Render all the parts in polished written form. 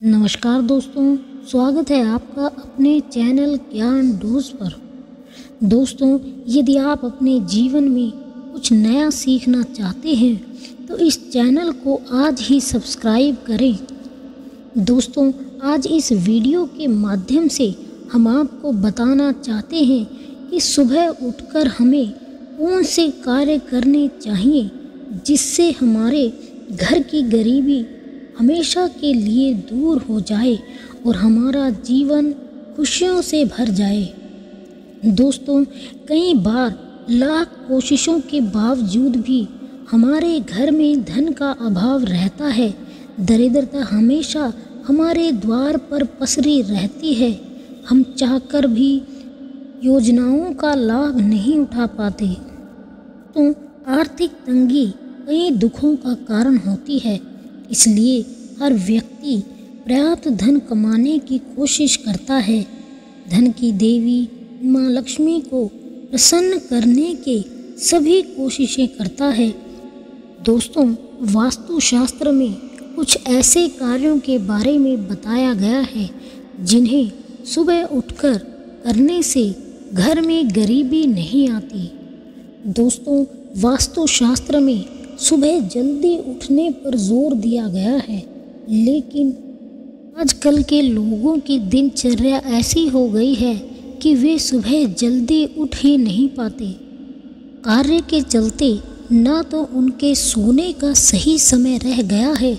नमस्कार दोस्तों, स्वागत है आपका अपने चैनल ज्ञान डोज पर। दोस्तों, यदि आप अपने जीवन में कुछ नया सीखना चाहते हैं तो इस चैनल को आज ही सब्सक्राइब करें। दोस्तों, आज इस वीडियो के माध्यम से हम आपको बताना चाहते हैं कि सुबह उठकर हमें कौन से कार्य करने चाहिए जिससे हमारे घर की गरीबी हमेशा के लिए दूर हो जाए और हमारा जीवन खुशियों से भर जाए। दोस्तों, कई बार लाख कोशिशों के बावजूद भी हमारे घर में धन का अभाव रहता है। दरिद्रता हमेशा हमारे द्वार पर पसरी रहती है। हम चाहकर भी योजनाओं का लाभ नहीं उठा पाते। तो आर्थिक तंगी कई दुखों का कारण होती है, इसलिए हर व्यक्ति पर्याप्त धन कमाने की कोशिश करता है। धन की देवी माँ लक्ष्मी को प्रसन्न करने के सभी कोशिशें करता है। दोस्तों, वास्तुशास्त्र में कुछ ऐसे कार्यों के बारे में बताया गया है जिन्हें सुबह उठकर करने से घर में गरीबी नहीं आती। दोस्तों, वास्तुशास्त्र में सुबह जल्दी उठने पर जोर दिया गया है, लेकिन आजकल के लोगों की दिनचर्या ऐसी हो गई है कि वे सुबह जल्दी उठ ही नहीं पाते। कार्य के चलते ना तो उनके सोने का सही समय रह गया है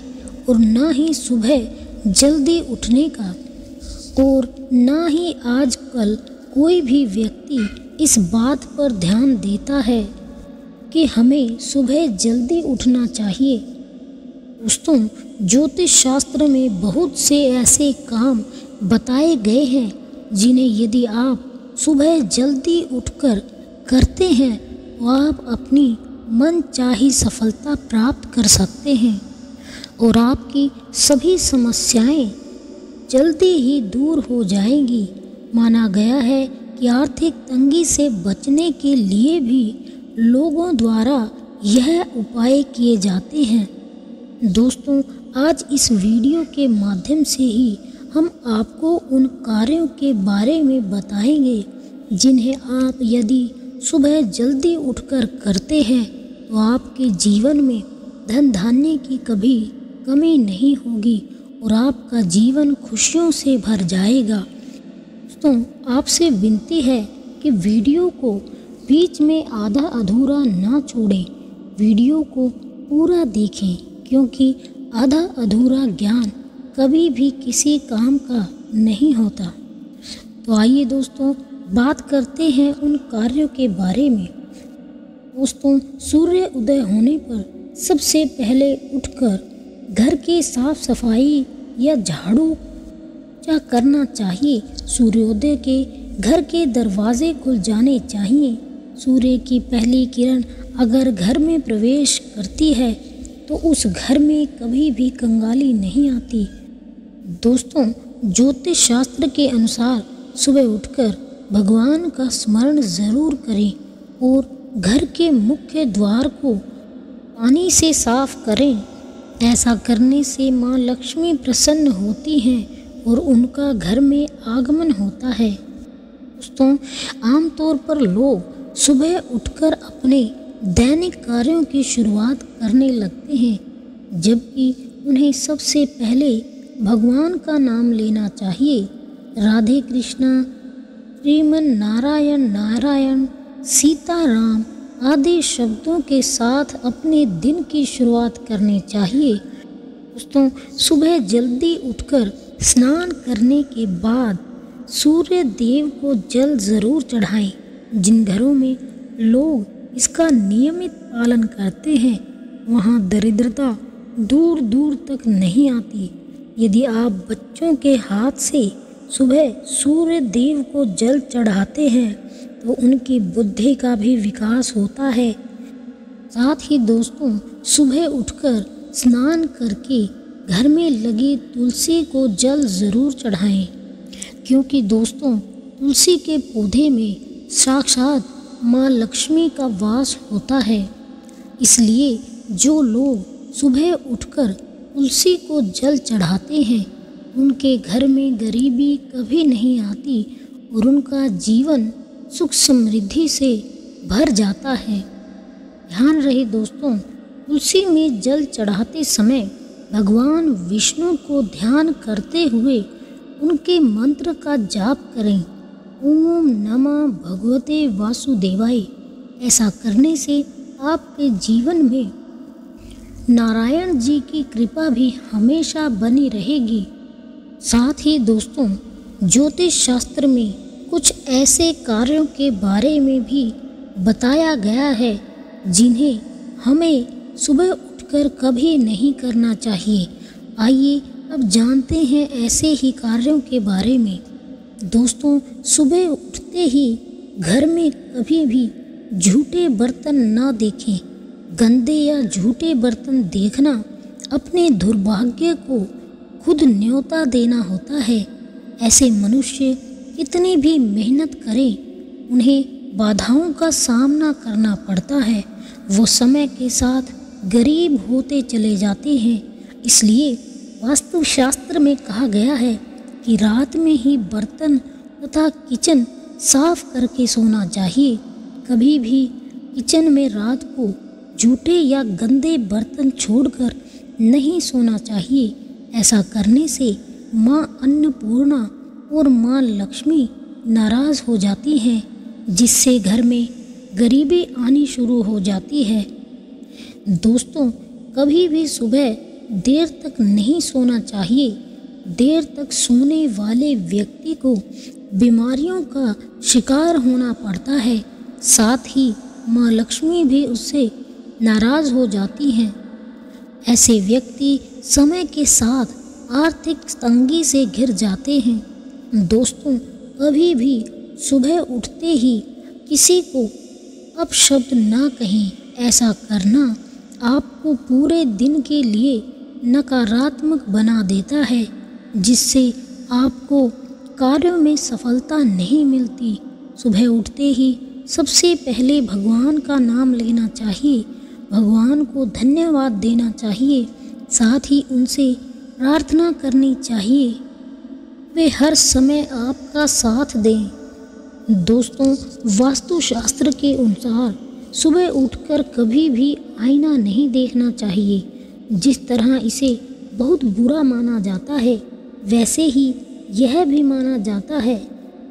और ना ही सुबह जल्दी उठने का, और ना ही आजकल कोई भी व्यक्ति इस बात पर ध्यान देता है कि हमें सुबह जल्दी उठना चाहिए। दोस्तों, ज्योतिष शास्त्र में बहुत से ऐसे काम बताए गए हैं जिन्हें यदि आप सुबह जल्दी उठकर करते हैं तो आप अपनी मनचाही सफलता प्राप्त कर सकते हैं और आपकी सभी समस्याएं जल्दी ही दूर हो जाएंगी। माना गया है कि आर्थिक तंगी से बचने के लिए भी लोगों द्वारा यह उपाय किए जाते हैं। दोस्तों, आज इस वीडियो के माध्यम से ही हम आपको उन कार्यों के बारे में बताएंगे जिन्हें आप यदि सुबह जल्दी उठकर करते हैं तो आपके जीवन में धन धान्य की कभी कमी नहीं होगी और आपका जीवन खुशियों से भर जाएगा। दोस्तों, आपसे विनती है कि वीडियो को बीच में आधा अधूरा ना छोड़ें, वीडियो को पूरा देखें, क्योंकि आधा अधूरा ज्ञान कभी भी किसी काम का नहीं होता। तो आइए दोस्तों, बात करते हैं उन कार्यों के बारे में। दोस्तों, सूर्य उदय होने पर सबसे पहले उठकर घर की साफ सफाई या झाड़ू करना चाहिए। सूर्योदय के घर के दरवाजे खुल जाने चाहिए। सूर्य की पहली किरण अगर घर में प्रवेश करती है तो उस घर में कभी भी कंगाली नहीं आती। दोस्तों, ज्योतिष शास्त्र के अनुसार सुबह उठकर भगवान का स्मरण ज़रूर करें और घर के मुख्य द्वार को पानी से साफ करें। ऐसा करने से माँ लक्ष्मी प्रसन्न होती हैं और उनका घर में आगमन होता है। दोस्तों, आमतौर पर लोग सुबह उठकर अपने दैनिक कार्यों की शुरुआत करने लगते हैं, जबकि उन्हें सबसे पहले भगवान का नाम लेना चाहिए। राधे कृष्णा, श्रीमन नारायण नारायण, सीताराम आदि शब्दों के साथ अपने दिन की शुरुआत करनी चाहिए। दोस्तों, सुबह जल्दी उठकर स्नान करने के बाद सूर्य देव को जल ज़रूर चढ़ाएं। जिन घरों में लोग इसका नियमित पालन करते हैं वहाँ दरिद्रता दूर दूर तक नहीं आती। यदि आप बच्चों के हाथ से सुबह सूर्य देव को जल चढ़ाते हैं तो उनकी बुद्धि का भी विकास होता है। साथ ही दोस्तों, सुबह उठकर स्नान करके घर में लगी तुलसी को जल ज़रूर चढ़ाएं, क्योंकि दोस्तों तुलसी के पौधे में साक्षात माँ लक्ष्मी का वास होता है। इसलिए जो लोग सुबह उठकर तुलसी को जल चढ़ाते हैं उनके घर में गरीबी कभी नहीं आती और उनका जीवन सुख समृद्धि से भर जाता है। ध्यान रहे दोस्तों, तुलसी में जल चढ़ाते समय भगवान विष्णु को ध्यान करते हुए उनके मंत्र का जाप करें, ओम नमः भगवते वासुदेवाय। ऐसा करने से आपके जीवन में नारायण जी की कृपा भी हमेशा बनी रहेगी। साथ ही दोस्तों, ज्योतिष शास्त्र में कुछ ऐसे कार्यों के बारे में भी बताया गया है जिन्हें हमें सुबह उठकर कभी नहीं करना चाहिए। आइए अब जानते हैं ऐसे ही कार्यों के बारे में। दोस्तों, सुबह उठते ही घर में कभी भी झूठे बर्तन ना देखें। गंदे या झूठे बर्तन देखना अपने दुर्भाग्य को खुद न्योता देना होता है। ऐसे मनुष्य कितनी भी मेहनत करें, उन्हें बाधाओं का सामना करना पड़ता है। वो समय के साथ गरीब होते चले जाते हैं। इसलिए वास्तुशास्त्र में कहा गया है कि रात में ही बर्तन तथा किचन साफ करके सोना चाहिए। कभी भी किचन में रात को जूठे या गंदे बर्तन छोड़कर नहीं सोना चाहिए। ऐसा करने से माँ अन्नपूर्णा और माँ लक्ष्मी नाराज़ हो जाती हैं, जिससे घर में गरीबी आनी शुरू हो जाती है। दोस्तों, कभी भी सुबह देर तक नहीं सोना चाहिए। देर तक सोने वाले व्यक्ति को बीमारियों का शिकार होना पड़ता है। साथ ही माँ लक्ष्मी भी उससे नाराज़ हो जाती हैं। ऐसे व्यक्ति समय के साथ आर्थिक तंगी से घिर जाते हैं। दोस्तों, कभी भी सुबह उठते ही किसी को अपशब्द ना कहें। ऐसा करना आपको पूरे दिन के लिए नकारात्मक बना देता है, जिससे आपको कार्यों में सफलता नहीं मिलती। सुबह उठते ही सबसे पहले भगवान का नाम लेना चाहिए, भगवान को धन्यवाद देना चाहिए। साथ ही उनसे प्रार्थना करनी चाहिए, वे हर समय आपका साथ दें। दोस्तों, वास्तुशास्त्र के अनुसार सुबह उठकर कभी भी आईना नहीं देखना चाहिए। जिस तरह इसे बहुत बुरा माना जाता है, वैसे ही यह भी माना जाता है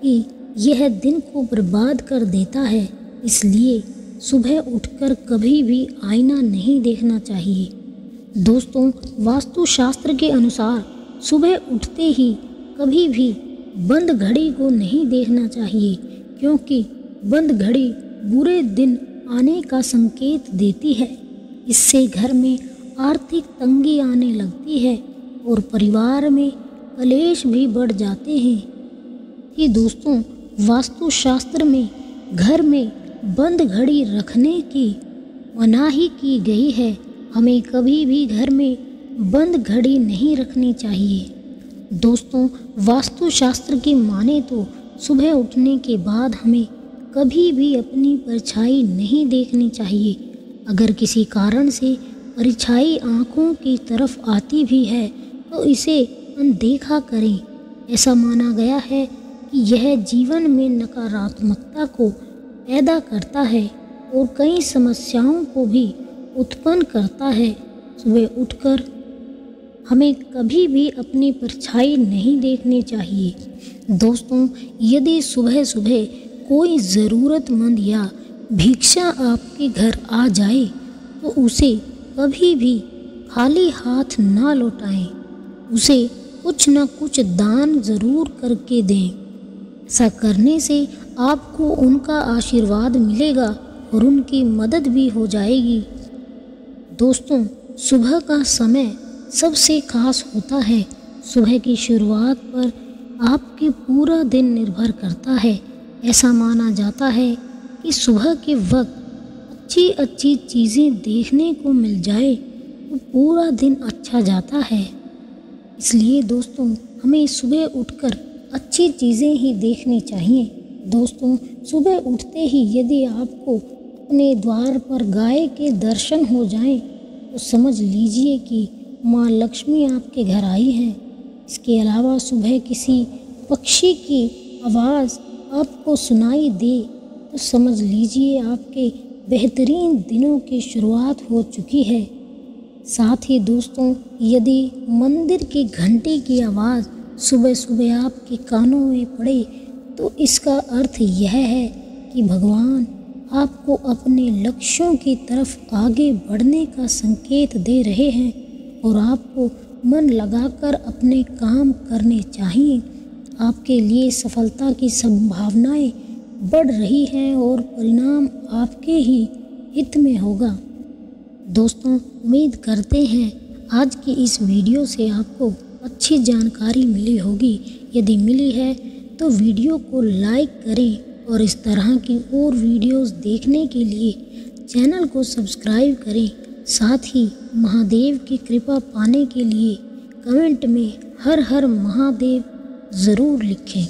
कि यह दिन को बर्बाद कर देता है। इसलिए सुबह उठकर कभी भी आईना नहीं देखना चाहिए। दोस्तों, वास्तुशास्त्र के अनुसार सुबह उठते ही कभी भी बंद घड़ी को नहीं देखना चाहिए, क्योंकि बंद घड़ी बुरे दिन आने का संकेत देती है। इससे घर में आर्थिक तंगी आने लगती है और परिवार में कलेश भी बढ़ जाते हैं। कि दोस्तों, वास्तुशास्त्र में घर में बंद घड़ी रखने की मनाही की गई है। हमें कभी भी घर में बंद घड़ी नहीं रखनी चाहिए। दोस्तों, वास्तुशास्त्र की माने तो सुबह उठने के बाद हमें कभी भी अपनी परछाई नहीं देखनी चाहिए। अगर किसी कारण से परछाई आँखों की तरफ आती भी है तो इसे अनदेखा करें। ऐसा माना गया है कि यह जीवन में नकारात्मकता को पैदा करता है और कई समस्याओं को भी उत्पन्न करता है। सुबह उठकर हमें कभी भी अपनी परछाई नहीं देखनी चाहिए। दोस्तों, यदि सुबह सुबह कोई ज़रूरतमंद या भिक्षा आपके घर आ जाए तो उसे कभी भी खाली हाथ ना लौटाएं। उसे कुछ न कुछ दान ज़रूर करके दें। ऐसा करने से आपको उनका आशीर्वाद मिलेगा और उनकी मदद भी हो जाएगी। दोस्तों, सुबह का समय सबसे खास होता है। सुबह की शुरुआत पर आपके पूरा दिन निर्भर करता है। ऐसा माना जाता है कि सुबह के वक्त अच्छी अच्छी चीज़ें देखने को मिल जाए तो पूरा दिन अच्छा जाता है। इसलिए दोस्तों, हमें सुबह उठकर अच्छी चीज़ें ही देखनी चाहिए। दोस्तों, सुबह उठते ही यदि आपको अपने द्वार पर गाय के दर्शन हो जाएं तो समझ लीजिए कि माँ लक्ष्मी आपके घर आई हैं। इसके अलावा सुबह किसी पक्षी की आवाज़ आपको सुनाई दे तो समझ लीजिए आपके बेहतरीन दिनों की शुरुआत हो चुकी है। साथ ही दोस्तों, यदि मंदिर की घंटी की आवाज़ सुबह सुबह आपके कानों में पड़े तो इसका अर्थ यह है कि भगवान आपको अपने लक्ष्यों की तरफ आगे बढ़ने का संकेत दे रहे हैं और आपको मन लगाकर अपने काम करने चाहिए। आपके लिए सफलता की संभावनाएं बढ़ रही हैं और परिणाम आपके ही हित में होगा। दोस्तों, उम्मीद करते हैं आज की इस वीडियो से आपको अच्छी जानकारी मिली होगी। यदि मिली है तो वीडियो को लाइक करें और इस तरह की और वीडियोस देखने के लिए चैनल को सब्सक्राइब करें। साथ ही महादेव की कृपा पाने के लिए कमेंट में हर हर महादेव ज़रूर लिखें।